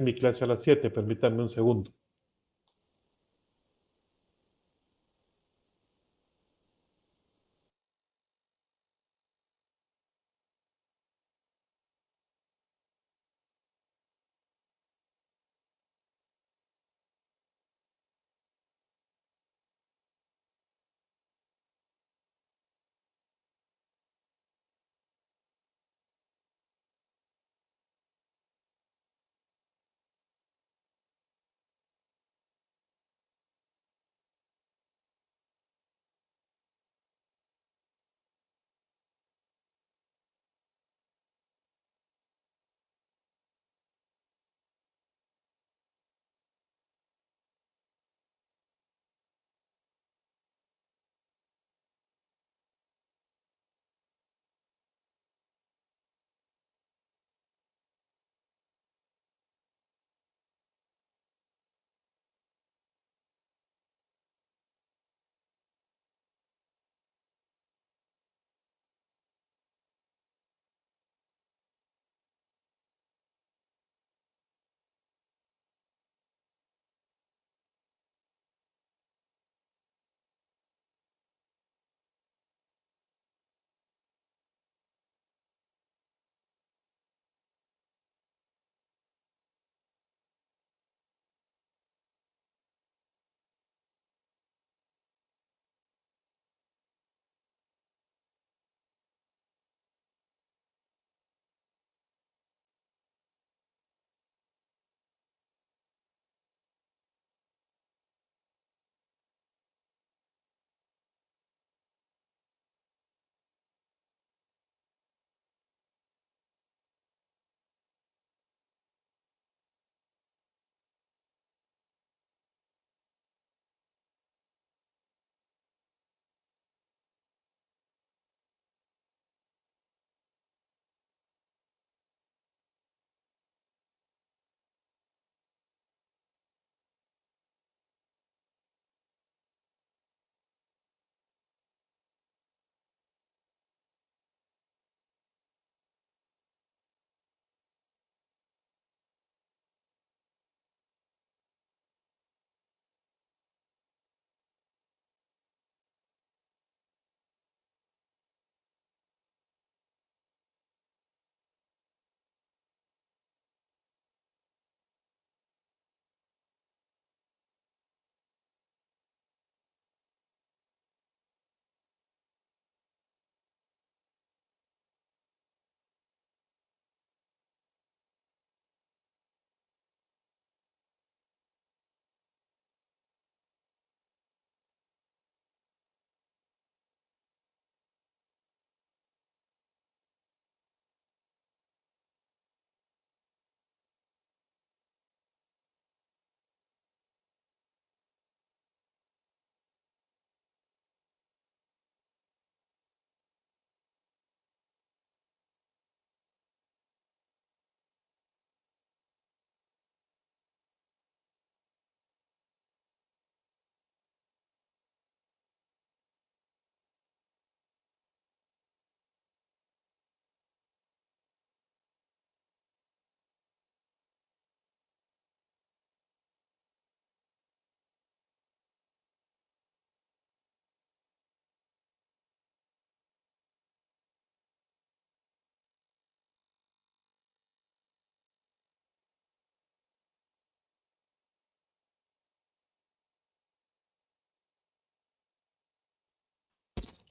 mi clase a las 7, permítanme un segundo.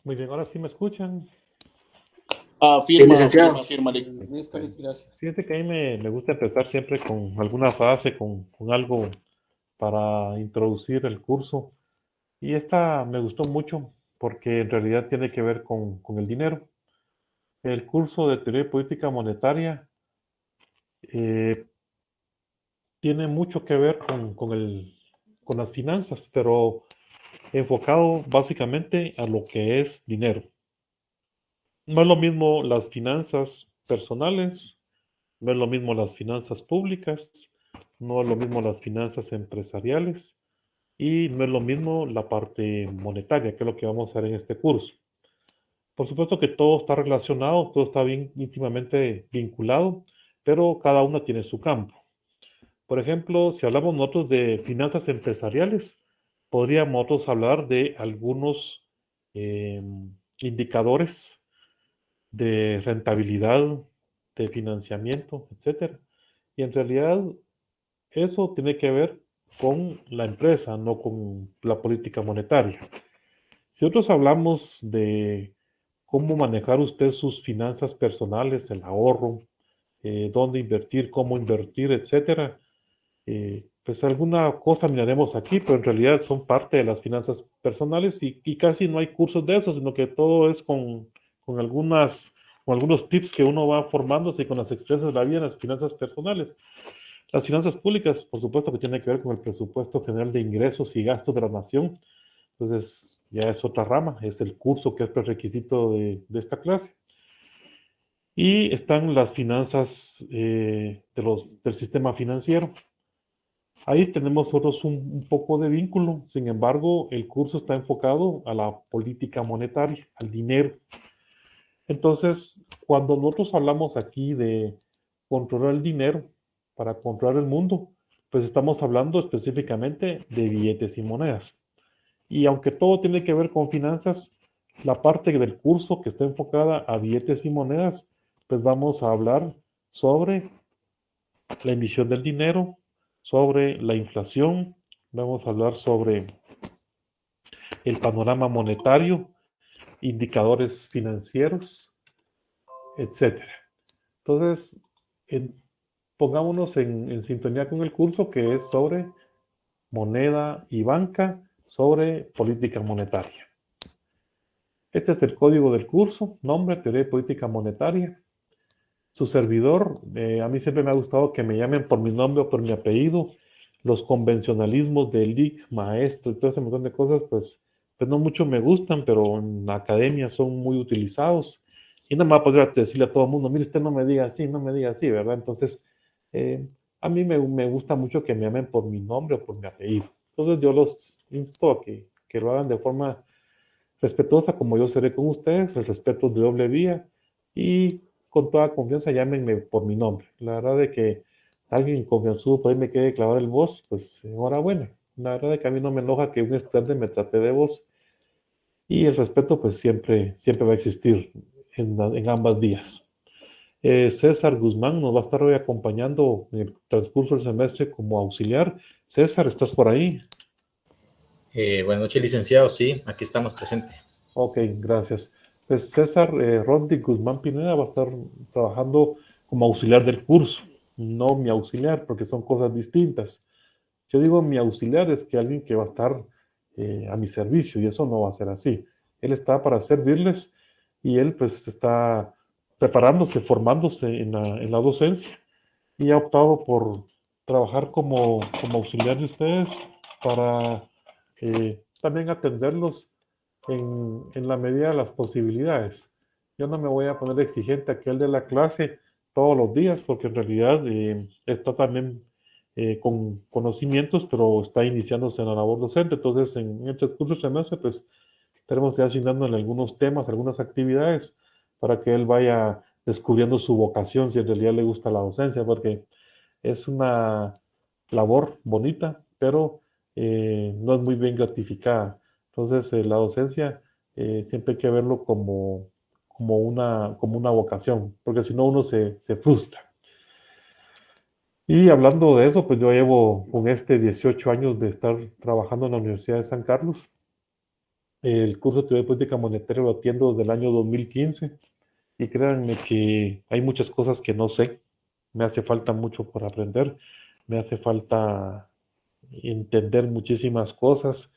Muy bien, ahora sí me escuchan. Sí, licenciado. Firma. Listo, Lick, gracias. Fíjense que a mí me gusta empezar siempre con alguna frase, con algo para introducir el curso. Y esta me gustó mucho porque en realidad tiene que ver con el dinero. El curso de teoría y política monetaria eh, tiene mucho que ver con las finanzas, pero enfocado básicamente a lo que es dinero. No es lo mismo las finanzas personales, no es lo mismo las finanzas públicas, no es lo mismo las finanzas empresariales y no es lo mismo la parte monetaria, que es lo que vamos a hacer en este curso. Por supuesto que todo está relacionado, todo está bien íntimamente vinculado, pero cada una tiene su campo. Por ejemplo, si hablamos nosotros de finanzas empresariales, podríamos nosotros hablar de algunos indicadores de rentabilidad, de financiamiento, etcétera. Y en realidad eso tiene que ver con la empresa, no con la política monetaria. Si nosotros hablamos de cómo manejar usted sus finanzas personales, el ahorro, dónde invertir, cómo invertir, etcétera, pues alguna cosa miraremos aquí, pero en realidad son parte de las finanzas personales y casi no hay cursos de eso, sino que todo es con con algunos tips que uno va formándose y con las experiencias de la vida en las finanzas personales. Las finanzas públicas, por supuesto, que tiene que ver con el presupuesto general de ingresos y gastos de la nación. Entonces, ya es otra rama, es el curso que es prerequisito de esta clase. Y están las finanzas del sistema financiero. Ahí tenemos nosotros un poco de vínculo, sin embargo, el curso está enfocado a la política monetaria, al dinero. Entonces, cuando nosotros hablamos aquí de controlar el dinero para controlar el mundo, pues estamos hablando específicamente de billetes y monedas. Y aunque todo tiene que ver con finanzas, la parte del curso que está enfocada a billetes y monedas, pues vamos a hablar sobre la emisión del dinero, sobre la inflación, vamos a hablar sobre el panorama monetario, indicadores financieros, etcétera. Entonces, pongámonos en sintonía con el curso que es sobre moneda y banca, sobre política monetaria. Este es el código del curso, nombre, teoría de política monetaria. Su servidor, a mí siempre me ha gustado que me llamen por mi nombre o por mi apellido. Los convencionalismos de LIC, maestro y todo ese montón de cosas, pues no mucho me gustan, pero en la academia son muy utilizados. Y no me va a poder decirle a todo el mundo, mire, usted no me diga así, no me diga así, ¿verdad? Entonces, a mí me gusta mucho que me llamen por mi nombre o por mi apellido. Entonces, yo los insto a que lo hagan de forma respetuosa, como yo seré con ustedes, el respeto de doble vía. Y con toda confianza llámenme por mi nombre. La verdad de que alguien confianzudo por ahí me quede clavado el vos, pues enhorabuena. La verdad de que a mí no me enoja que un estudiante me trate de vos y el respeto pues siempre va a existir en ambas vías. César Guzmán nos va a estar hoy acompañando en el transcurso del semestre como auxiliar. César, ¿estás por ahí? Buenas noches, licenciado. Sí, aquí estamos presentes. Ok, gracias. Pues César Rondi Guzmán Pineda va a estar trabajando como auxiliar del curso, no mi auxiliar, porque son cosas distintas. Yo digo mi auxiliar es que alguien que va a estar a mi servicio y eso no va a ser así. Él está para servirles y él pues está preparándose, formándose en la docencia y ha optado por trabajar como auxiliar de ustedes para también atenderlos en la medida de las posibilidades. Yo no me voy a poner exigente a aquel de la clase todos los días, porque en realidad está también con conocimientos, pero está iniciándose en la labor docente. Entonces, en el transcurso del semestre, pues estaremos ya asignándole algunos temas, algunas actividades, para que él vaya descubriendo su vocación, si en realidad le gusta la docencia, porque es una labor bonita, pero no es muy bien gratificada. Entonces, la docencia siempre hay que verlo como una vocación, porque si no uno se frustra. Y hablando de eso, pues yo llevo con 18 años de estar trabajando en la Universidad de San Carlos. El curso de Teoría de Política Monetaria lo atiendo desde el año 2015 y créanme que hay muchas cosas que no sé. Me hace falta mucho por aprender, me hace falta entender muchísimas cosas.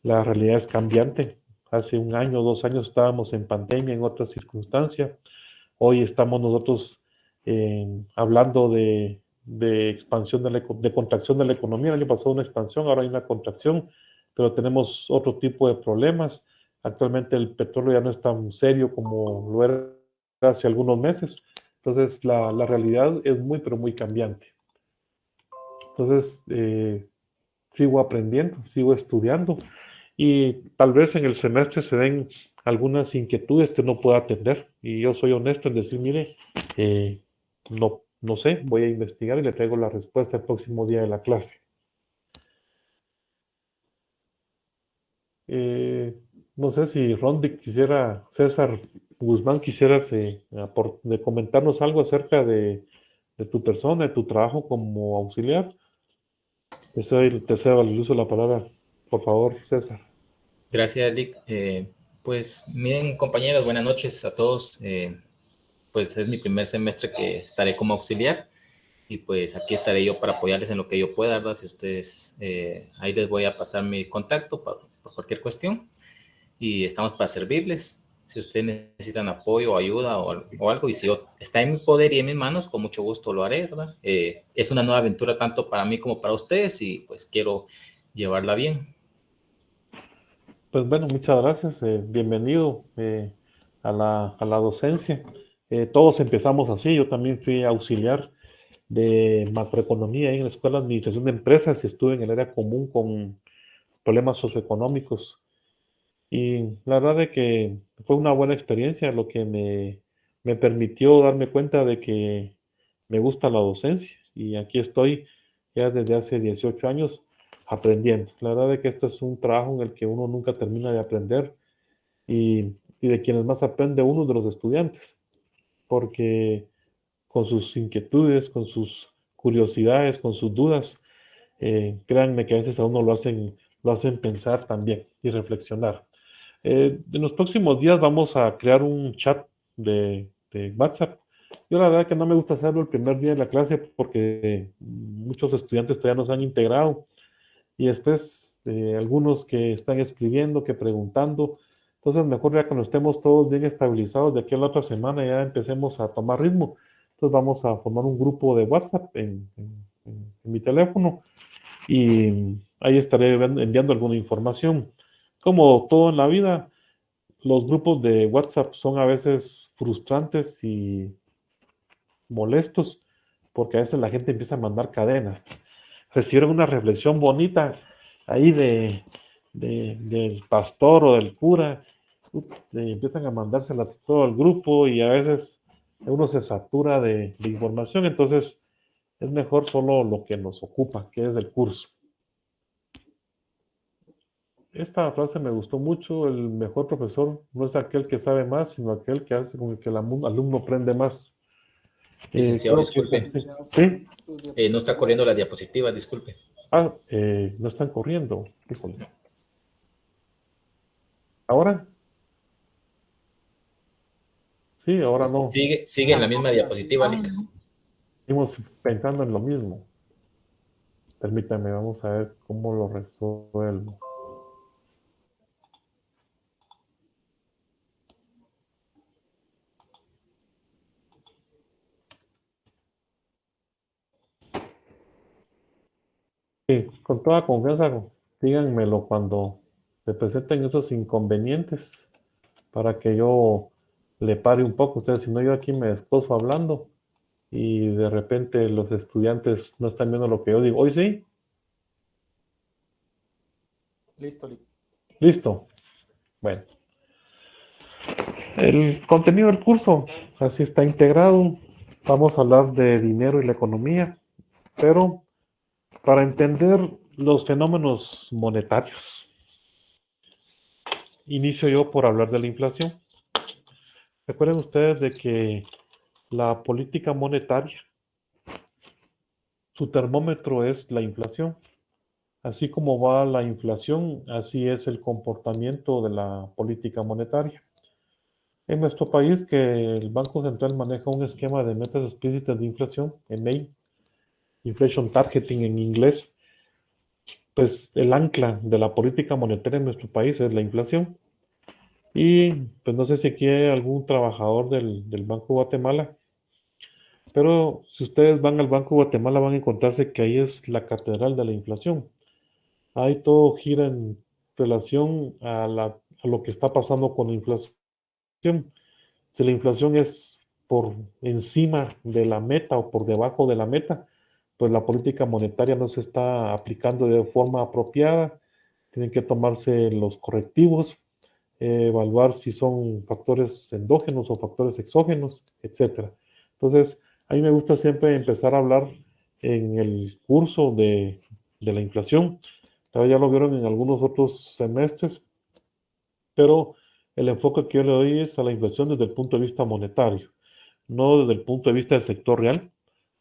La realidad es cambiante. Hace un año, 2 años estábamos en pandemia, en otra circunstancia. Hoy estamos nosotros hablando de expansión de contracción de la economía. El año pasado una expansión, ahora hay una contracción, pero tenemos otro tipo de problemas. Actualmente el petróleo ya no es tan serio como lo era hace algunos meses. Entonces la realidad es muy, pero muy cambiante. Entonces, sigo aprendiendo, sigo estudiando y tal vez en el semestre se den algunas inquietudes que no pueda atender. Y yo soy honesto en decir, mire, no no sé, voy a investigar y le traigo la respuesta el próximo día de la clase. No sé si Rondi quisiera, César Guzmán, quisieras de comentarnos algo acerca de tu persona, de tu trabajo como auxiliar. Te cedo el uso de la palabra, por favor, César. Gracias, Lick. Pues miren, compañeros, buenas noches a todos. Pues es mi primer semestre que estaré como auxiliar y pues aquí estaré yo para apoyarles en lo que yo pueda, ¿verdad? Si ustedes, ahí les voy a pasar mi contacto por cualquier cuestión y estamos para servirles. Si ustedes necesitan apoyo o ayuda o algo, y si está en mi poder y en mis manos, con mucho gusto lo haré, ¿verdad? Es una nueva aventura tanto para mí como para ustedes y pues quiero llevarla bien. Pues bueno, muchas gracias. Bienvenido a la docencia. Todos empezamos así. Yo también fui auxiliar de macroeconomía en la Escuela de Administración de Empresas. Estuve en el área común con problemas socioeconómicos. Y la verdad de que fue una buena experiencia, lo que me permitió darme cuenta de que me gusta la docencia. Y aquí estoy ya desde hace 18 años aprendiendo. La verdad de que esto es un trabajo en el que uno nunca termina de aprender y de quienes más aprende uno de los estudiantes, porque con sus inquietudes, con sus curiosidades, con sus dudas, créanme que a veces a uno lo hacen pensar también y reflexionar. En los próximos días vamos a crear un chat de WhatsApp. Yo la verdad que no me gusta hacerlo el primer día de la clase porque muchos estudiantes todavía no se han integrado y después algunos que están escribiendo, que preguntando. Entonces mejor ya cuando estemos todos bien estabilizados de aquí a la otra semana ya empecemos a tomar ritmo. Entonces vamos a formar un grupo de WhatsApp en mi teléfono y ahí estaré enviando alguna información. Como todo en la vida, los grupos de WhatsApp son a veces frustrantes y molestos porque a veces la gente empieza a mandar cadenas. Recibieron una reflexión bonita ahí del pastor o del cura, empiezan a mandársela a todo el grupo y a veces uno se satura de información, entonces es mejor solo lo que nos ocupa, que es el curso. Esta frase me gustó mucho: el mejor profesor no es aquel que sabe más, sino aquel que hace con que el alumno aprende más. Licenciado, Creo que es disculpe. así. ¿Sí? No está corriendo la diapositiva, disculpe. No están corriendo. Híjole. ¿Ahora? Sí, ahora no. Sigue en la misma diapositiva, Lick. Seguimos pensando en lo mismo. Permítame, vamos a ver cómo lo resuelvo. Sí, con toda confianza, díganmelo cuando se presenten esos inconvenientes para que yo le pare un poco. Ustedes, si no, yo aquí me esposo hablando y de repente los estudiantes no están viendo lo que yo digo. ¿Hoy sí? Listo, Lick. Listo. Bueno, el contenido del curso así está integrado. Vamos a hablar de dinero y la economía, pero para entender los fenómenos monetarios, inicio yo por hablar de la inflación. Recuerden ustedes de que la política monetaria, su termómetro es la inflación. Así como va la inflación, así es el comportamiento de la política monetaria. En nuestro país, que el Banco Central maneja un esquema de metas explícitas de inflación, EMEI, Inflation Targeting en inglés, pues el ancla de la política monetaria en nuestro país es la inflación. Y pues no sé si aquí hay algún trabajador del Banco de Guatemala, pero si ustedes van al Banco de Guatemala van a encontrarse que ahí es la catedral de la inflación. Ahí todo gira en relación a lo que está pasando con la inflación. Si la inflación es por encima de la meta o por debajo de la meta, pues la política monetaria no se está aplicando de forma apropiada. Tienen que tomarse los correctivos, evaluar si son factores endógenos o factores exógenos, etcétera. Entonces, A mí me gusta siempre empezar a hablar en el curso de la inflación. Tal vez ya lo vieron en algunos otros semestres, pero el enfoque que yo le doy es a la inflación desde el punto de vista monetario, no desde el punto de vista del sector real.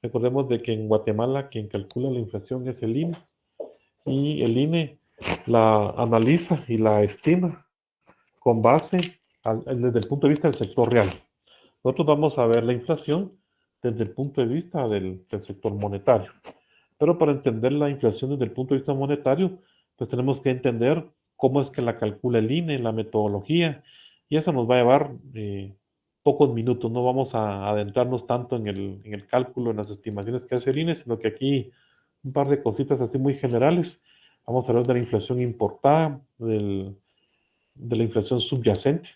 Recordemos de que en Guatemala quien calcula la inflación es el INE, y el INE la analiza y la estima con base desde el punto de vista del sector real. Nosotros vamos a ver la inflación desde el punto de vista del sector monetario. Pero para entender la inflación desde el punto de vista monetario, pues tenemos que entender cómo es que la calcula el INE, la metodología, y eso nos va a llevar pocos minutos. No vamos a adentrarnos tanto en el cálculo, en las estimaciones que hace el INE, sino que aquí un par de cositas así muy generales. Vamos a hablar de la inflación importada, de la inflación subyacente,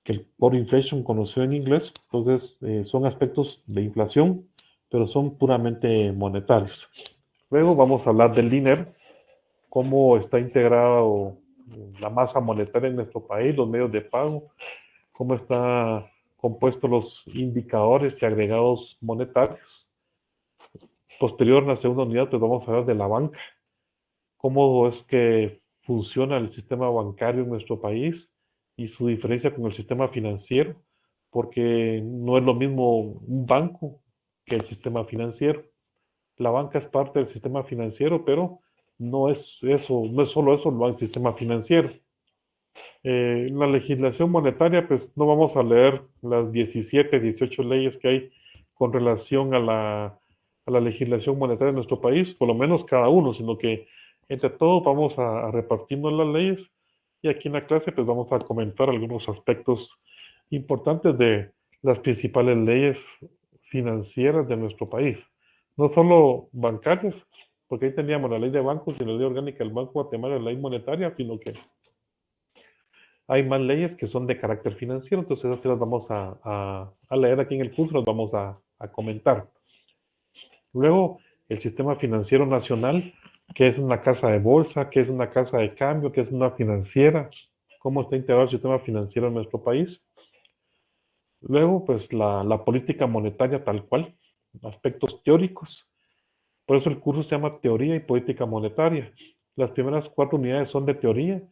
que el core inflation conoció en inglés. Entonces, son aspectos de inflación, pero son puramente monetarios. Luego vamos a hablar del dinero, cómo está integrado la masa monetaria en nuestro país, los medios de pago, cómo está compuestos los indicadores y agregados monetarios. Posterior, en la segunda unidad, pues vamos a hablar de la banca, cómo es que funciona el sistema bancario en nuestro país y su diferencia con el sistema financiero, porque no es lo mismo un banco que el sistema financiero. La banca es parte del sistema financiero, pero no es eso, no es solo eso el sistema financiero. La legislación monetaria, pues no vamos a leer las 17, 18 leyes que hay con relación a la legislación monetaria de nuestro país, por lo menos cada uno, sino que entre todos vamos a repartirnos las leyes, y aquí en la clase pues vamos a comentar algunos aspectos importantes de las principales leyes financieras de nuestro país. No solo bancarias, porque ahí teníamos la ley de bancos y la ley orgánica del Banco de Guatemala, la ley monetaria, sino que hay más leyes que son de carácter financiero. Entonces así las vamos a leer aquí en el curso, las vamos a comentar. Luego, el sistema financiero nacional, que es una casa de bolsa, que es una casa de cambio, que es una financiera, cómo está integrado el sistema financiero en nuestro país. Luego, pues la política monetaria tal cual, aspectos teóricos. Por eso el curso se llama Teoría y Política Monetaria. Las primeras 4 unidades son de teoría,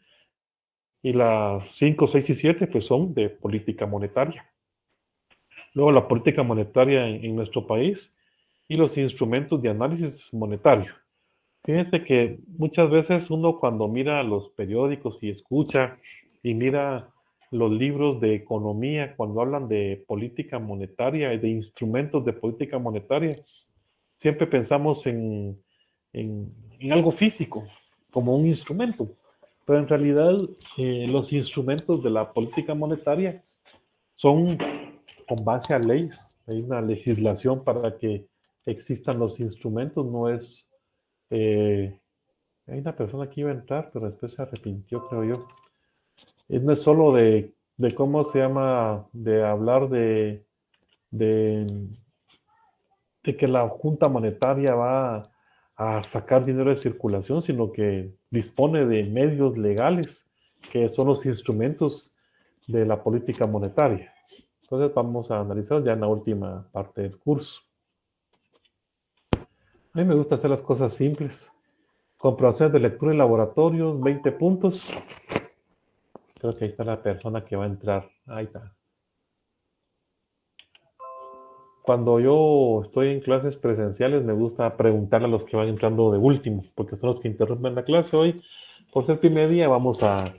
y las 5, 6 y 7 pues son de política monetaria. Luego la política monetaria en nuestro país y los instrumentos de análisis monetario. Fíjense que muchas veces uno cuando mira los periódicos y escucha y mira los libros de economía, cuando hablan de política monetaria y de instrumentos de política monetaria, siempre pensamos en algo físico, como un instrumento. Pero en realidad los instrumentos de la política monetaria son con base a leyes. Hay una legislación para que existan los instrumentos. No es... hay una persona que iba a entrar, pero después se arrepintió, creo yo. No es solo de cómo se llama, de hablar de, de que la Junta Monetaria va a sacar dinero de circulación, sino que dispone de medios legales, que son los instrumentos de la política monetaria. Entonces vamos a analizar ya en la última parte del curso. A mí me gusta hacer las cosas simples. Comprobaciones de lectura y laboratorios, 20 puntos. Creo que ahí está la persona que va a entrar. Ahí está. Cuando yo estoy en clases presenciales, me gusta preguntarle a los que van entrando de último, porque son los que interrumpen la clase. Hoy, por ser primer día, vamos a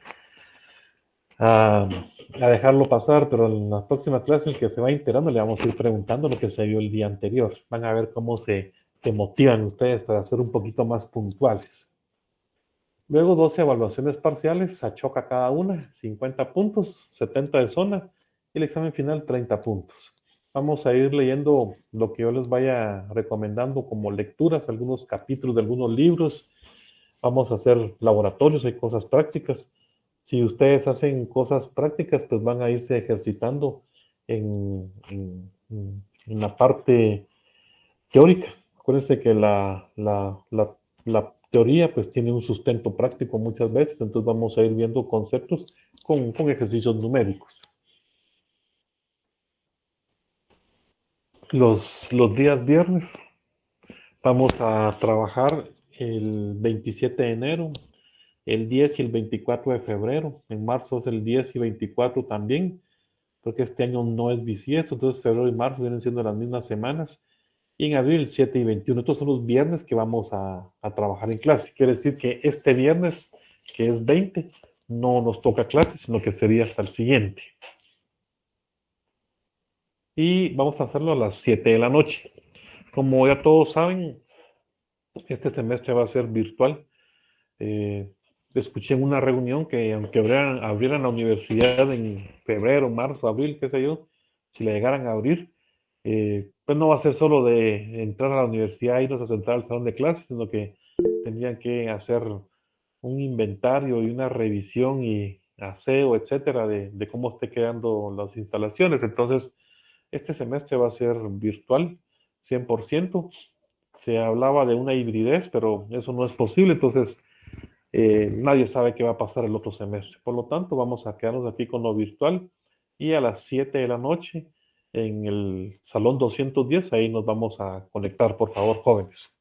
dejarlo pasar, pero en la próxima clase, el que se va enterando, le vamos a ir preguntando lo que se vio el día anterior. Van a ver cómo se motivan ustedes para ser un poquito más puntuales. Luego 12 evaluaciones parciales, a choca cada una, 50 puntos, 70 de zona, y el examen final 30 puntos. Vamos a ir leyendo lo que yo les vaya recomendando como lecturas, algunos capítulos de algunos libros. Vamos a hacer laboratorios, hay cosas prácticas. Si ustedes hacen cosas prácticas, pues van a irse ejercitando en la parte teórica. Acuérdense que la teoría pues tiene un sustento práctico muchas veces, entonces vamos a ir viendo conceptos con ejercicios numéricos. Los días viernes vamos a trabajar el 27 de enero, el 10 y el 24 de febrero. En marzo es el 10 y 24 también, porque este año no es bisiesto, entonces febrero y marzo vienen siendo las mismas semanas. Y en abril 7 y 21. Estos son los viernes que vamos a trabajar en clase. Quiere decir que este viernes, que es 20, no nos toca clase, sino que sería hasta el siguiente. Y vamos a hacerlo a las 7 de la noche. Como ya todos saben, este semestre va a ser virtual. Eh, Escuché en una reunión que aunque abrieran la universidad en febrero, marzo, abril, qué sé yo, si le llegaran a abrir, pues no va a ser solo de entrar a la universidad e irnos a sentar al salón de clases, sino que tendrían que hacer un inventario y una revisión y aseo, etcétera, de cómo esté quedando las instalaciones. Entonces, este semestre va a ser virtual, 100%. Se hablaba de una hibridez, pero eso no es posible, entonces nadie sabe qué va a pasar el otro semestre. Por lo tanto, vamos a quedarnos aquí con lo virtual y a las 7 de la noche en el salón 210, ahí nos vamos a conectar, por favor, jóvenes.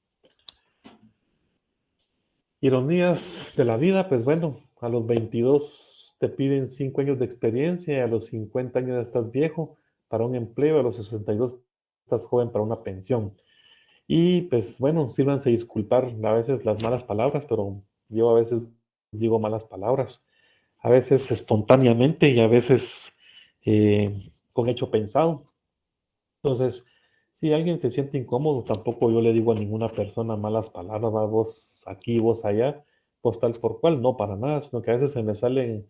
Ironías de la vida, pues bueno, a los 22 te piden 5 años de experiencia, a los 50 años ya estás viejo para un empleo, a los 62 estás joven para una pensión. Y pues bueno, sírvanse a disculpar a veces las malas palabras, pero yo a veces digo malas palabras, a veces espontáneamente y a veces con hecho pensado. Entonces, si alguien se siente incómodo, tampoco yo le digo a ninguna persona malas palabras, va vos aquí, vos allá, vos tal por cual, no para nada, sino que a veces se me salen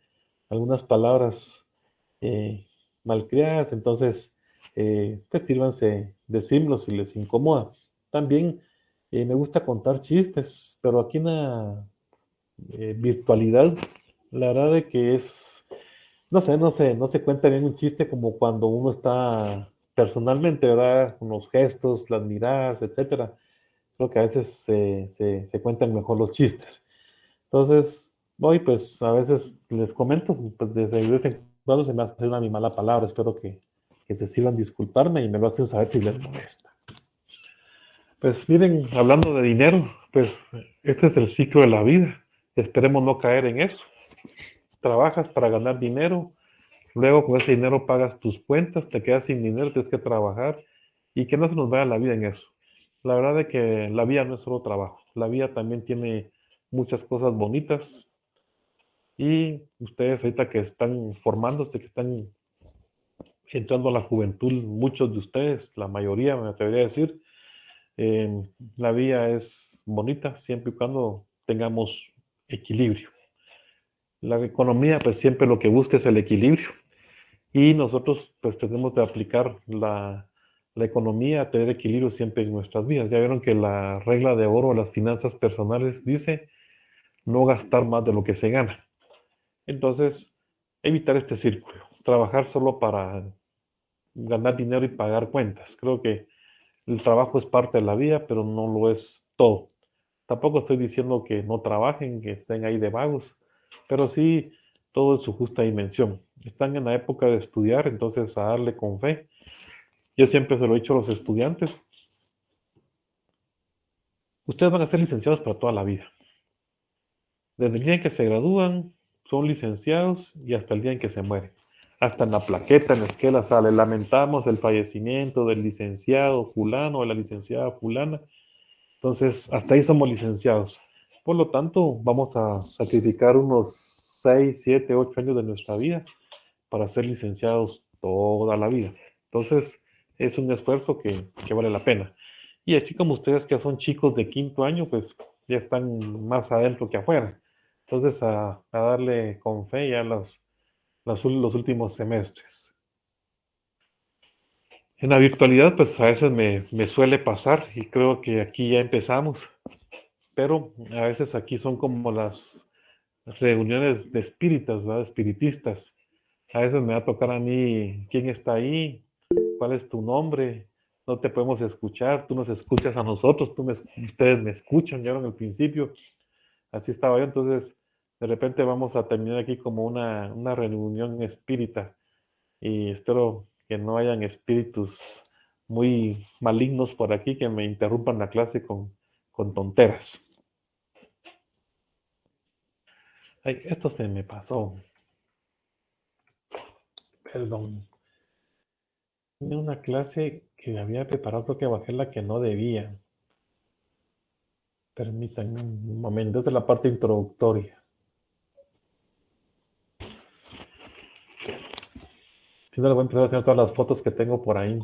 algunas palabras malcriadas, entonces, pues sírvanse decirlo si les incomoda. También me gusta contar chistes, pero aquí en la virtualidad, la verdad de que es, no se cuenta bien un chiste como cuando uno está personalmente, ¿verdad? Con los gestos, las miradas, etcétera. Creo que a veces se cuentan mejor los chistes. Entonces, hoy pues a veces les comento, pues desde vez en cuando se me hace una mi mala palabra, espero que se sirvan disculparme y me lo hacen saber si les molesta. Pues miren, hablando de dinero, pues este es el ciclo de la vida. Esperemos no caer en eso. Trabajas para ganar dinero, luego con ese dinero pagas tus cuentas, te quedas sin dinero, tienes que trabajar y que no se nos vaya la vida en eso. La verdad es que la vida no es solo trabajo, la vida también tiene muchas cosas bonitas y ustedes ahorita que están formándose, que están entrando a la juventud, muchos de ustedes, la mayoría me atrevería a decir, eh, la vida es bonita siempre y cuando tengamos equilibrio. La economía pues siempre lo que busca es el equilibrio. Y nosotros pues tenemos de aplicar la economía, tener equilibrio siempre en nuestras vidas. Ya vieron que la regla de oro de las finanzas personales dice no gastar más de lo que se gana. Entonces, evitar este círculo, trabajar solo para ganar dinero y pagar cuentas. Creo que el trabajo es parte de la vida, pero no lo es todo. Tampoco estoy diciendo que no trabajen, que estén ahí de vagos, pero sí todo en su justa dimensión. Están en la época de estudiar, entonces a darle con fe. Yo siempre se lo he dicho a los estudiantes, ustedes van a ser licenciados para toda la vida. Desde el día en que se gradúan, son licenciados y hasta el día en que se mueren. Hasta en la plaqueta, en la esquela sale, lamentamos el fallecimiento del licenciado fulano o de la licenciada fulana. Entonces, hasta ahí somos licenciados. Por lo tanto, vamos a sacrificar unos 6, 7, 8 años de nuestra vida para ser licenciados toda la vida. Entonces, es un esfuerzo que vale la pena. Y así como ustedes que son chicos de quinto año, pues ya están más adentro que afuera. Entonces, a darle con fe ya los últimos semestres. En la virtualidad, pues a veces me suele pasar y creo que aquí ya empezamos, pero a veces aquí son como las reuniones de espíritas, ¿verdad? Espiritistas. A veces me va a tocar a mí quién está ahí, cuál es tu nombre, no te podemos escuchar, tú nos escuchas a nosotros, ustedes me escuchan, ya en el principio, así estaba yo, entonces de repente vamos a terminar aquí como una reunión espírita y espero que no hayan espíritus muy malignos por aquí que me interrumpan la clase con tonteras. Ay, esto se me pasó. Perdón. Tenía una clase que había preparado, creo que bajé la que no debía. Permítanme un momento, esta es la parte introductoria. Si no, le voy a empezar a hacer todas las fotos que tengo por ahí.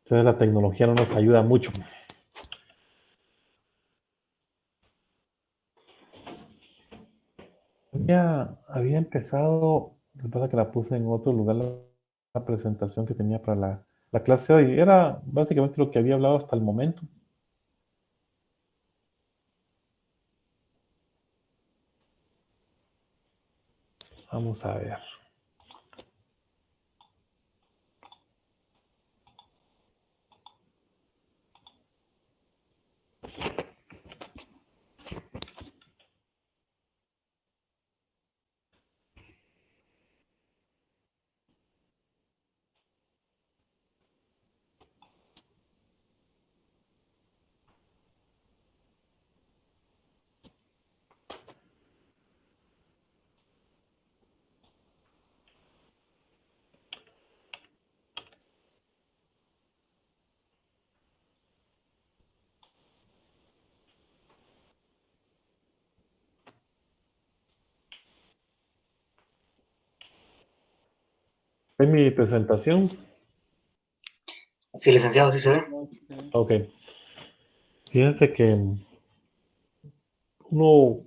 Entonces la tecnología no nos ayuda mucho. Había empezado, lo que pasa es que la puse en otro lugar, la presentación que tenía para la clase de hoy. Era básicamente lo que había hablado hasta el momento. Vamos a ver. ¿Es mi presentación? Sí, licenciado, sí se ve. Ok. Fíjate que uno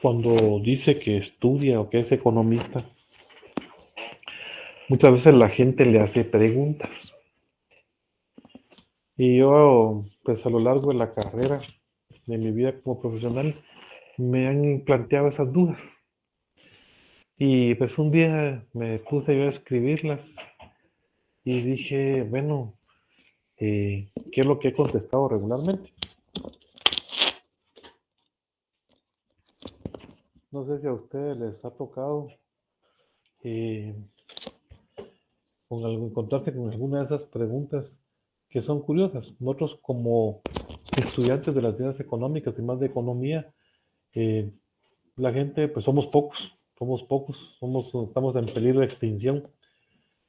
cuando dice que estudia o que es economista, muchas veces la gente le hace preguntas. Y yo, pues a lo largo de la carrera, de mi vida como profesional, me han planteado esas dudas. Y pues un día me puse yo a escribirlas y dije, bueno, ¿qué es lo que he contestado regularmente? No sé si a ustedes les ha tocado eh, encontrarse con alguna de esas preguntas que son curiosas. Nosotros como estudiantes de las ciencias económicas y más de economía, eh, la gente, pues somos pocos, estamos en peligro de extinción.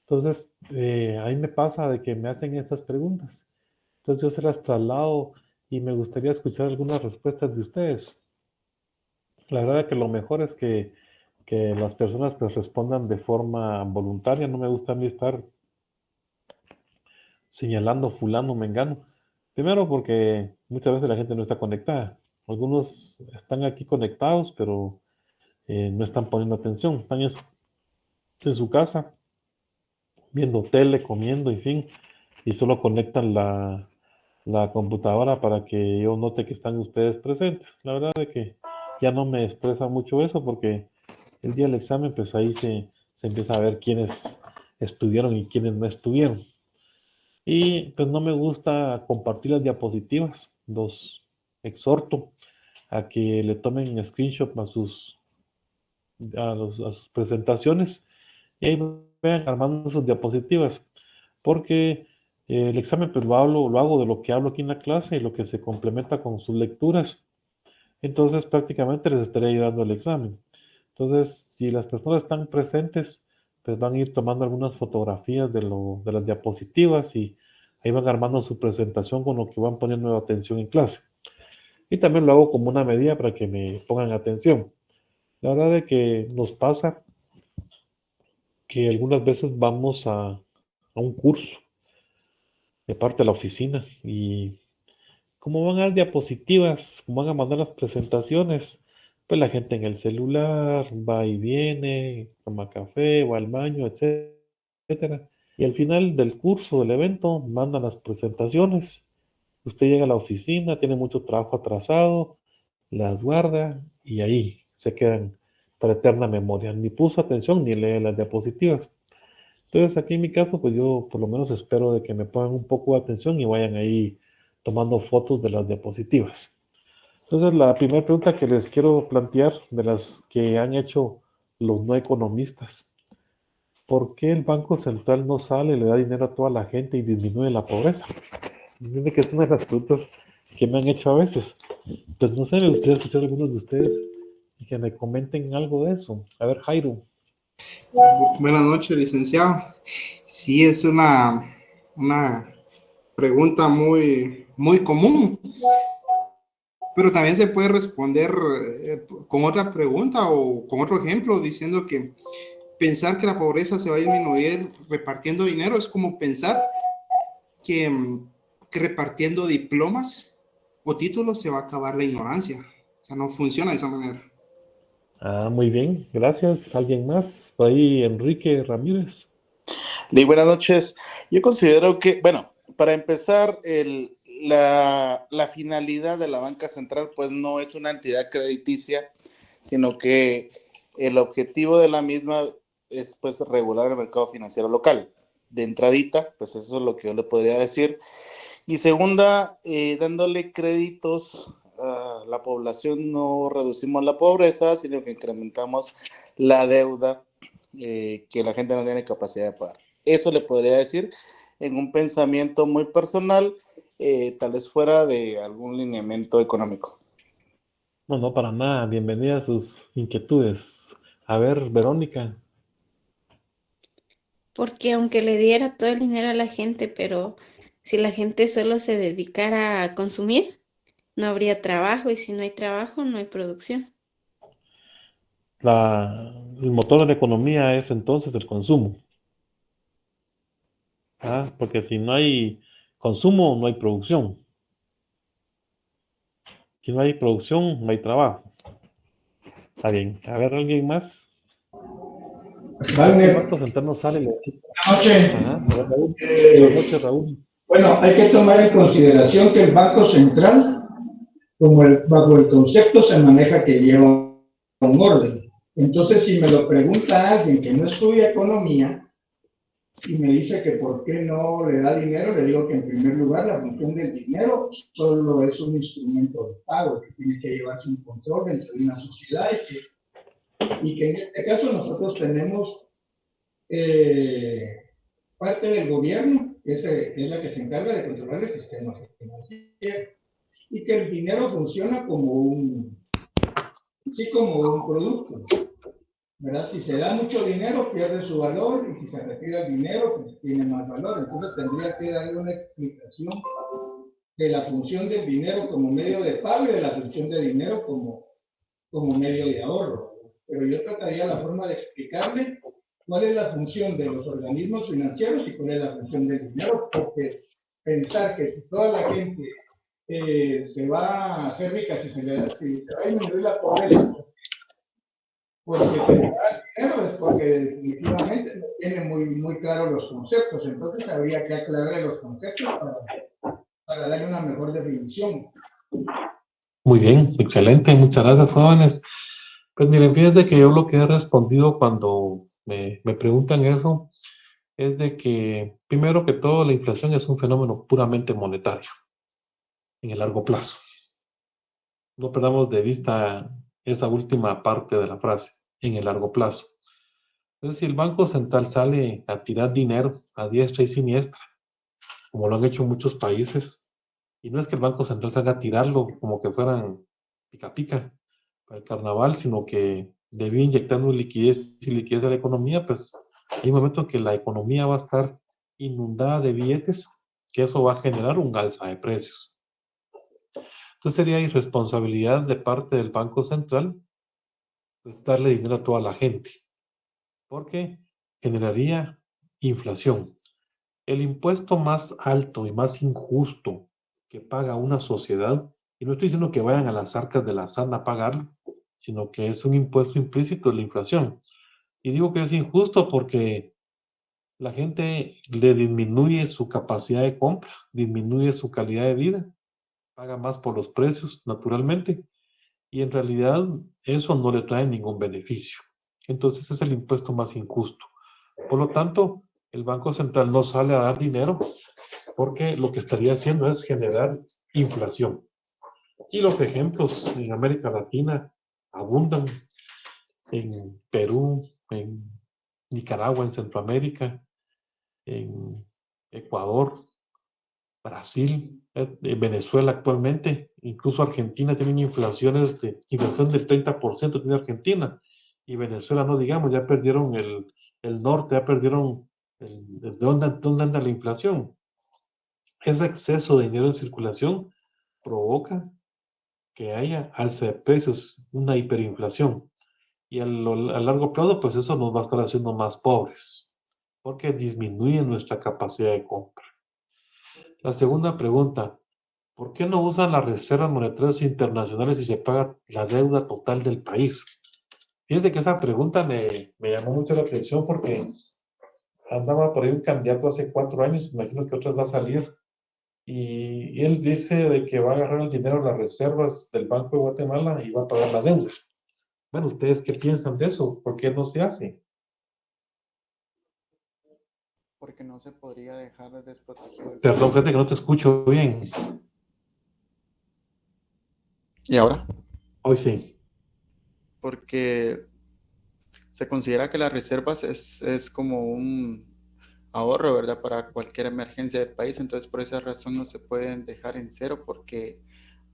Entonces, ahí me pasa de que me hacen estas preguntas. Entonces yo se las traslado y me gustaría escuchar algunas respuestas de ustedes. La verdad es que lo mejor es que las personas pues respondan de forma voluntaria. No me gusta a mí estar señalando fulano, mengano. Primero porque muchas veces la gente no está conectada. Algunos están aquí conectados, pero no están poniendo atención. Están en su casa, viendo tele, comiendo, en fin, y solo conectan la computadora para que yo note que están ustedes presentes. La verdad es que ya no me estresa mucho eso porque el día del examen, pues ahí se empieza a ver quiénes estuvieron y quiénes no estuvieron. Y pues no me gusta compartir las diapositivas. Los exhorto a que le tomen screenshot a sus presentaciones y ahí vean armando sus diapositivas. Porque el examen pues lo hago de lo que hablo aquí en la clase y lo que se complementa con sus lecturas. Entonces prácticamente les estaré ayudando el examen. Entonces, si las personas están presentes, pues van a ir tomando algunas fotografías de las diapositivas y ahí van armando su presentación con lo que van poniendo atención en clase. Y también lo hago como una medida para que me pongan atención. La verdad es que nos pasa que algunas veces vamos a un curso de parte de la oficina y como van a dar diapositivas, como van a mandar las presentaciones, pues la gente en el celular va y viene, toma café, va al baño, etcétera. Y al final del curso, del evento, mandan las presentaciones. Usted llega a la oficina, tiene mucho trabajo atrasado, las guarda y ahí se quedan para eterna memoria. Ni puso atención ni lee las diapositivas. Entonces, aquí en mi caso, pues yo por lo menos espero de que me pongan un poco de atención y vayan ahí tomando fotos de las diapositivas. Entonces, la primera pregunta que les quiero plantear de las que han hecho los no economistas, ¿por qué el Banco Central no sale, le da dinero a toda la gente y disminuye la pobreza? Entiende que es una de las preguntas que me han hecho a veces. Pues no sé, me gustaría escuchar a algunos de ustedes y que me comenten algo de eso. A ver, Jairo. Buenas noches, licenciado. Sí, es una pregunta muy común, pero también se puede responder con otra pregunta o con otro ejemplo, diciendo que pensar que la pobreza se va a disminuir repartiendo dinero es como pensar que repartiendo diplomas o títulos se va a acabar la ignorancia. O sea, no funciona de esa manera. Ah, muy bien, gracias. ¿Alguien más? Por ahí, Enrique Ramírez. Buenas noches. Yo considero que, bueno, para empezar, la finalidad de la banca central pues no es una entidad crediticia, sino que el objetivo de la misma es pues regular el mercado financiero local. De entradita, pues eso es lo que yo le podría decir. Y segunda, dándole créditos a la población no reducimos la pobreza, sino que incrementamos la deuda que la gente no tiene capacidad de pagar. Eso le podría decir en un pensamiento muy personal, tal vez fuera de algún lineamiento económico. No, no, para nada. Bienvenida a sus inquietudes. A ver, Verónica. Porque aunque le diera todo el dinero a la gente, pero si la gente solo se dedicara a consumir, no habría trabajo y si no hay trabajo, no hay producción. El motor de la economía es entonces el consumo. Ah, porque si no hay consumo, no hay producción. Si no hay producción, no hay trabajo. Está bien. A ver, ¿alguien más? El Banco Central no sale. Buenas noches. Ajá. A ver, Raúl. Buenas noches, Raúl. Bueno, hay que tomar en consideración que el Banco Central, bajo el concepto, se maneja que lleva un orden. Entonces, si me lo pregunta alguien que no estudia economía y me dice que por qué no le da dinero, le digo que en primer lugar la función del dinero solo es un instrumento de pago que tiene que llevarse un control dentro de una sociedad y que en este caso nosotros tenemos parte del gobierno, que es la que se encarga de controlar el sistema financiero, y que el dinero funciona como un producto, ¿verdad? Si se da mucho dinero, pierde su valor, y si se retira el dinero, pues tiene más valor. Entonces tendría que darle una explicación de la función del dinero como medio de pago y de la función del dinero como medio de ahorro. Pero yo trataría la forma de explicarle cuál es la función de los organismos financieros y cuál es la función del dinero, porque pensar que si toda la gente se va a hacer rica, si se va a disminuir la pobreza, porque se le da el dinero, es porque definitivamente no tiene muy claros los conceptos. Entonces habría que aclarar los conceptos para darle una mejor definición. Muy bien, excelente. Muchas gracias, jóvenes. Pues miren, fíjense que yo lo que he respondido cuando me preguntan eso, es de que, primero que todo, la inflación es un fenómeno puramente monetario en el largo plazo. No perdamos de vista esa última parte de la frase, en el largo plazo. Entonces, si el Banco Central sale a tirar dinero a diestra y siniestra, como lo han hecho muchos países, y no es que el Banco Central salga a tirarlo como que fueran pica pica para el carnaval, sino que debió inyectando liquidez y liquidez a la economía, pues hay un momento en que la economía va a estar inundada de billetes, que eso va a generar un alza de precios. Entonces sería irresponsabilidad de parte del Banco Central pues, darle dinero a toda la gente, porque generaría inflación. El impuesto más alto y más injusto que paga una sociedad, y no estoy diciendo que vayan a las arcas de la SAN a pagarlo, sino que es un impuesto implícito de la inflación. Y digo que es injusto porque la gente le disminuye su capacidad de compra, disminuye su calidad de vida, paga más por los precios, naturalmente, y en realidad eso no le trae ningún beneficio. Entonces es el impuesto más injusto. Por lo tanto, el Banco Central no sale a dar dinero porque lo que estaría haciendo es generar inflación. Y los ejemplos en América Latina abundan, en Perú, en Nicaragua, en Centroamérica, en Ecuador, Brasil, Venezuela actualmente, incluso Argentina tienen inflaciones de inflación del 30% tiene Argentina, y Venezuela no digamos, ya perdieron el norte, ya perdieron dónde anda la inflación. Ese exceso de dinero en circulación provoca que haya alza de precios, una hiperinflación. Y a largo plazo, pues eso nos va a estar haciendo más pobres, porque disminuye nuestra capacidad de compra. La segunda pregunta, ¿por qué no usan las reservas monetarias internacionales si se paga la deuda total del país? Fíjense que esa pregunta me llamó mucho la atención porque andaba por ahí un candidato hace 4 años, imagino que otras va a salir, y él dice de que va a agarrar el dinero de las reservas del Banco de Guatemala y va a pagar la deuda. Bueno, ¿ustedes qué piensan de eso? ¿Por qué no se hace? Porque no se podría dejar desprotegido. Perdón, gente, que no te escucho bien. ¿Y ahora? Hoy sí. Porque se considera que las reservas es como un ahorro, ¿verdad? Para cualquier emergencia del país. Entonces, por esa razón no se pueden dejar en cero porque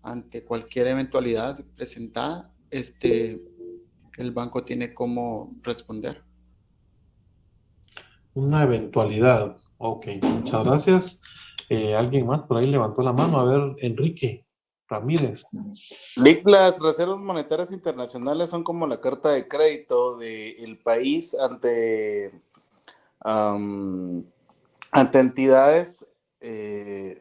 ante cualquier eventualidad presentada, el banco tiene cómo responder. Una eventualidad. Ok, muchas gracias. ¿Alguien más por ahí levantó la mano? A ver, Enrique Ramírez. Las reservas monetarias internacionales son como la carta de crédito del país ante entidades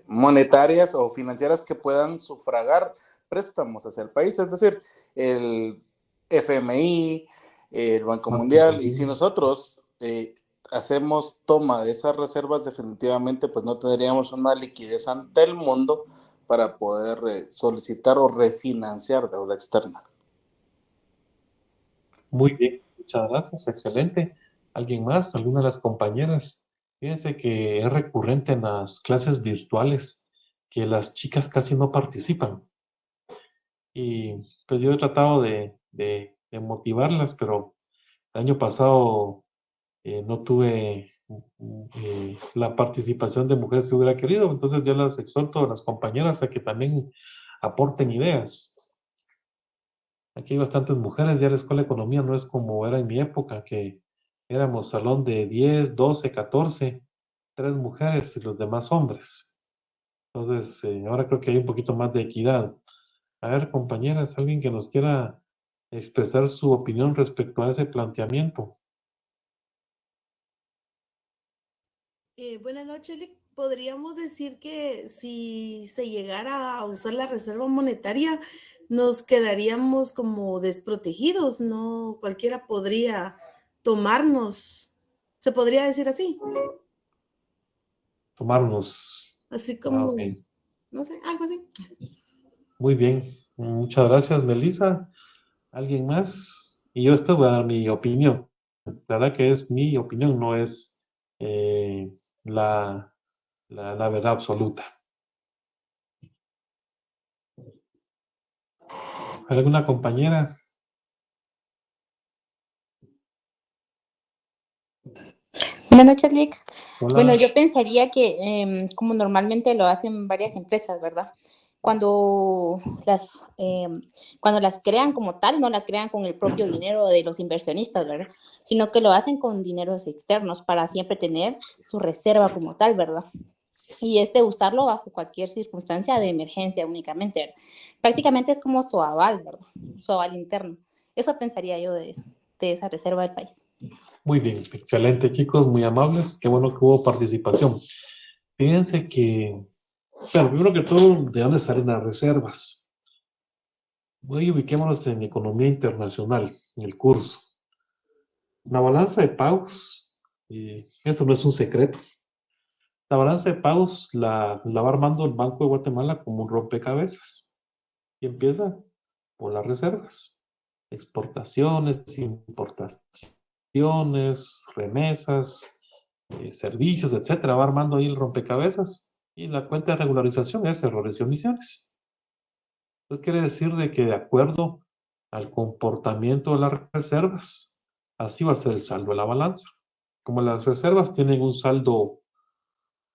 monetarias o financieras que puedan sufragar préstamos hacia el país, es decir, el FMI, el Banco Mundial, y si nosotros hacemos toma de esas reservas, definitivamente pues no tendríamos una liquidez ante el mundo para poder solicitar o refinanciar deuda externa. Muy bien, muchas gracias, excelente. ¿Alguien más? ¿Alguna de las compañeras? Fíjense que es recurrente en las clases virtuales que las chicas casi no participan. Y pues yo he tratado de motivarlas, pero el año pasado no tuve la participación de mujeres que hubiera querido, entonces yo las exhorto a las compañeras a que también aporten ideas. Aquí hay bastantes mujeres, ya la escuela de economía no es como era en mi época, que éramos salón de 10, 12, 14, 3 mujeres y los demás hombres. Entonces, ahora creo que hay un poquito más de equidad. A ver, compañeras, alguien que nos quiera expresar su opinión respecto a ese planteamiento. Buenas noches, Lick. Podríamos decir que si se llegara a usar la reserva monetaria, nos quedaríamos como desprotegidos, ¿no? Cualquiera podría tomarnos, se podría decir así, Tomarnos. así como, Ok. no sé, algo así. Muy bien. Muchas gracias, Melissa. ¿Alguien más? Y yo esto voy a dar mi opinión. La verdad que es mi opinión, no es la verdad absoluta. ¿Alguna compañera? Buenas noches, Lick. Hola. Bueno, yo pensaría que, como normalmente lo hacen varias empresas, ¿verdad? Cuando cuando las crean como tal, no las crean con el propio dinero de los inversionistas, ¿verdad? Sino que lo hacen con dineros externos para siempre tener su reserva como tal, ¿verdad? Y usarlo bajo cualquier circunstancia de emergencia únicamente, ¿verdad? Prácticamente es como su aval, ¿verdad? Su aval interno. Eso pensaría yo de esa reserva del país. Muy bien, excelente, chicos, muy amables. Qué bueno que hubo participación. Fíjense que, claro, primero que todo, ¿de dónde salen las reservas? Hoy ubiquémonos en economía internacional, en el curso. La balanza de pagos, esto no es un secreto. La balanza de pagos la va armando el Banco de Guatemala como un rompecabezas. Y empieza por las reservas. Exportaciones, importaciones, remesas, servicios, etcétera. Va armando ahí el rompecabezas. Y la cuenta de regularización es errores y omisiones. Entonces quiere decir de que de acuerdo al comportamiento de las reservas, así va a ser el saldo de la balanza. Como las reservas tienen un saldo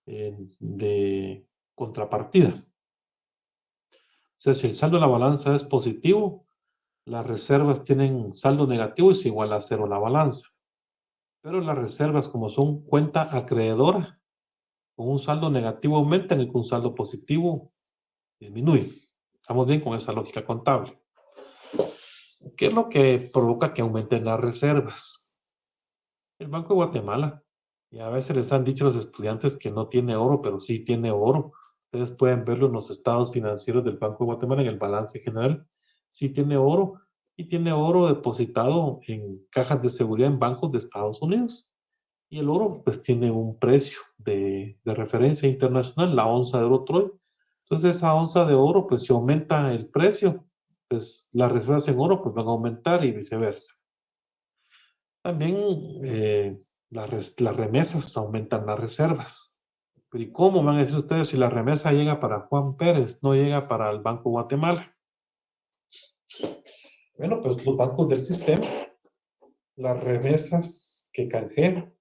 de contrapartida. O sea, si el saldo de la balanza es positivo, las reservas tienen saldo negativo y es igual a cero la balanza. Pero las reservas, como son cuenta acreedora, con un saldo negativo aumentan y con un saldo positivo disminuye. Estamos bien con esa lógica contable. ¿Qué es lo que provoca que aumenten las reservas? El Banco de Guatemala. Y a veces les han dicho a los estudiantes que no tiene oro, pero sí tiene oro. Ustedes pueden verlo en los estados financieros del Banco de Guatemala, en el balance general. Sí tiene oro y tiene oro depositado en cajas de seguridad en bancos de Estados Unidos. Y el oro pues tiene un precio de referencia internacional, la onza de oro Troy. Entonces esa onza de oro pues si aumenta el precio, pues las reservas en oro pues van a aumentar y viceversa. También las remesas aumentan las reservas. Pero ¿y cómo van a decir ustedes si la remesa llega para Juan Pérez, no llega para el Banco Guatemala? Bueno, pues los bancos del sistema, las remesas que canjean,